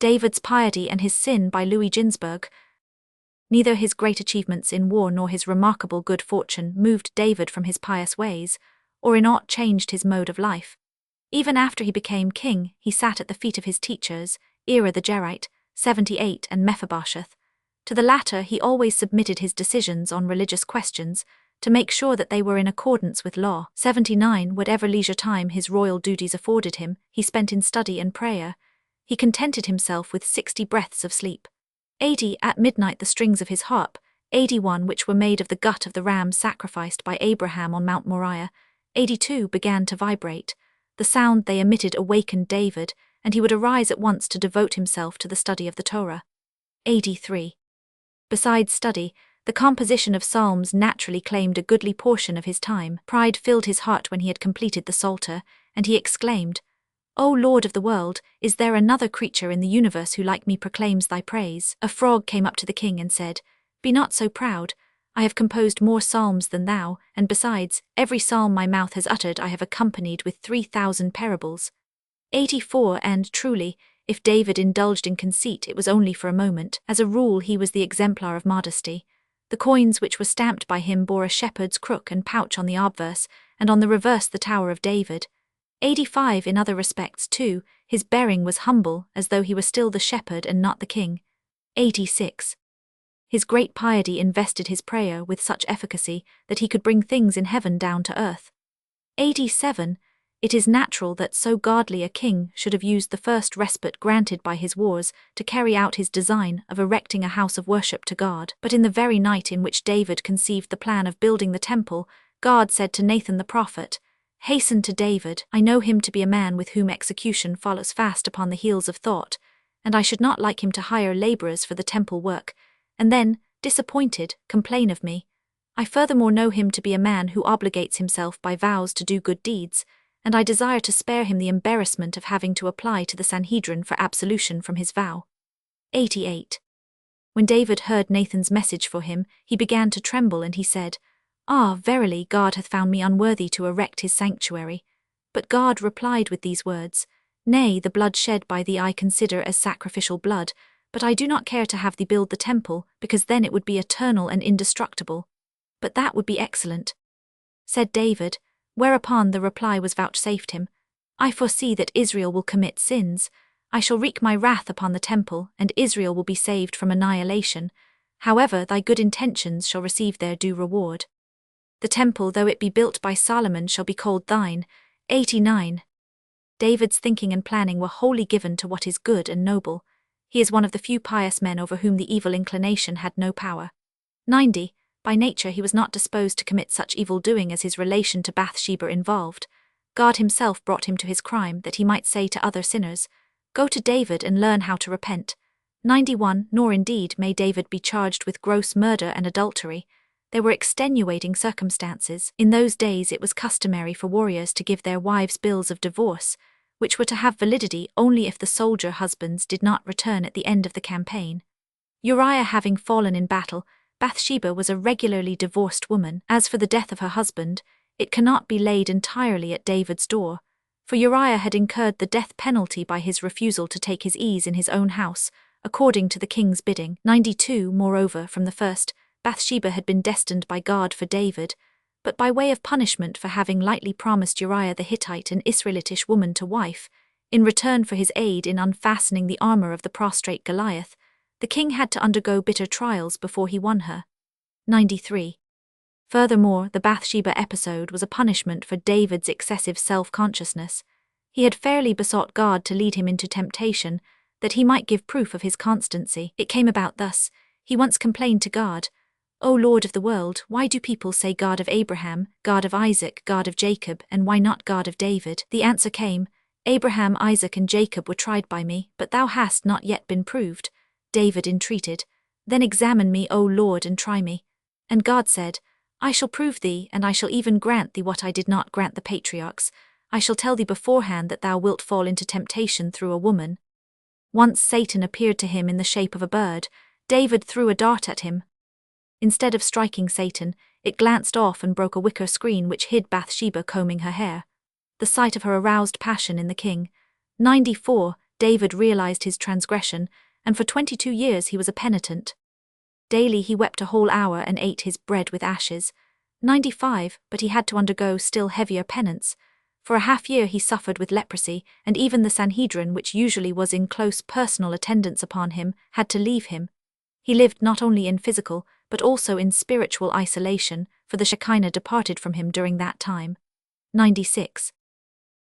David's Piety and His Sin by Ginzberg. Neither his great achievements in war nor his remarkable good fortune moved David from his pious ways, or in aught changed his mode of life. Even after he became king, he sat at the feet of his teachers, Uriah the Jehite, 78, and Mephibosheth. To the latter he always submitted his decisions on religious questions, to make sure that they were in accordance with law. 79. Whatever leisure time his royal duties afforded him, he spent in study and prayer. He contented himself with 60 breaths of sleep. 80. At midnight the strings of his harp, 81, which were made of the gut of the ram sacrificed by Abraham on Mount Moriah, 82, began to vibrate. The sound they emitted awakened David, and he would arise at once to devote himself to the study of the Torah. 83. Besides study, the composition of psalms naturally claimed a goodly portion of his time. Pride filled his heart when he had completed the Psalter, and he exclaimed, "O Lord of the world, is there another creature in the universe who like me proclaims thy praise?" A frog came up to the king and said, "Be not so proud. I have composed more psalms than thou, and besides, every psalm my mouth has uttered I have accompanied with 3,000 parables." 84. And truly, if David indulged in conceit, it was only for a moment. As a rule, he was the exemplar of modesty. The coins which were stamped by him bore a shepherd's crook and pouch on the obverse, and on the reverse the Tower of David. 85. In other respects, too, his bearing was humble, as though he were still the shepherd and not the king. 86. His great piety invested his prayer with such efficacy that he could bring things in heaven down to earth. 87. It is natural that so godly a king should have used the first respite granted by his wars to carry out his design of erecting a house of worship to God. But in the very night in which David conceived the plan of building the temple, God said to Nathan the prophet, "Hasten to David, I know him to be a man with whom execution follows fast upon the heels of thought, and I should not like him to hire laborers for the temple work, and then, disappointed, complain of me. I furthermore know him to be a man who obligates himself by vows to do good deeds, and I desire to spare him the embarrassment of having to apply to the Sanhedrin for absolution from his vow." 88. When David heard Nathan's message for him, he began to tremble, and he said, "Ah, verily, God hath found me unworthy to erect his sanctuary." But God replied with these words, "Nay, the blood shed by thee I consider as sacrificial blood, but I do not care to have thee build the temple, because then it would be eternal and indestructible." "But that would be excellent," said David, whereupon the reply was vouchsafed him, "I foresee that Israel will commit sins. I shall wreak my wrath upon the temple, and Israel will be saved from annihilation. However, thy good intentions shall receive their due reward. The temple, though it be built by Solomon, shall be called thine." 89. David's thinking and planning were wholly given to what is good and noble. He is one of the few pious men over whom the evil inclination had no power. 90. By nature he was not disposed to commit such evil-doing as his relation to Bathsheba involved. God himself brought him to his crime that he might say to other sinners, "Go to David and learn how to repent." 91. Nor indeed may David be charged with gross murder and adultery. There were extenuating circumstances. In those days it was customary for warriors to give their wives bills of divorce, which were to have validity only if the soldier husbands did not return at the end of the campaign. Uriah having fallen in battle, Bathsheba was a regularly divorced woman. As for the death of her husband, it cannot be laid entirely at David's door, for Uriah had incurred the death penalty by his refusal to take his ease in his own house, according to the king's bidding. 92. Moreover, from the first, Bathsheba had been destined by God for David, but by way of punishment for having lightly promised Uriah the Hittite an Israelitish woman to wife, in return for his aid in unfastening the armor of the prostrate Goliath, the king had to undergo bitter trials before he won her. 93. Furthermore, the Bathsheba episode was a punishment for David's excessive self-consciousness. He had fairly besought God to lead him into temptation, that he might give proof of his constancy. It came about thus. He once complained to God, "O Lord of the world, why do people say God of Abraham, God of Isaac, God of Jacob, and why not God of David?" The answer came, "Abraham, Isaac, and Jacob were tried by me, but thou hast not yet been proved." David entreated, "Then examine me, O Lord, and try me." And God said, "I shall prove thee, and I shall even grant thee what I did not grant the patriarchs. I shall tell thee beforehand that thou wilt fall into temptation through a woman." Once Satan appeared to him in the shape of a bird. David threw a dart at him. Instead of striking Satan, it glanced off and broke a wicker screen which hid Bathsheba combing her hair. The sight of her aroused passion in the king. 94. David realized his transgression, and for 22 years he was a penitent. Daily he wept a whole hour and ate his bread with ashes. 95, but he had to undergo still heavier penance. For a half-year he suffered with leprosy, and even the Sanhedrin, which usually was in close personal attendance upon him, had to leave him. He lived not only in physical, but also in spiritual isolation, for the Shekinah departed from him during that time. 96.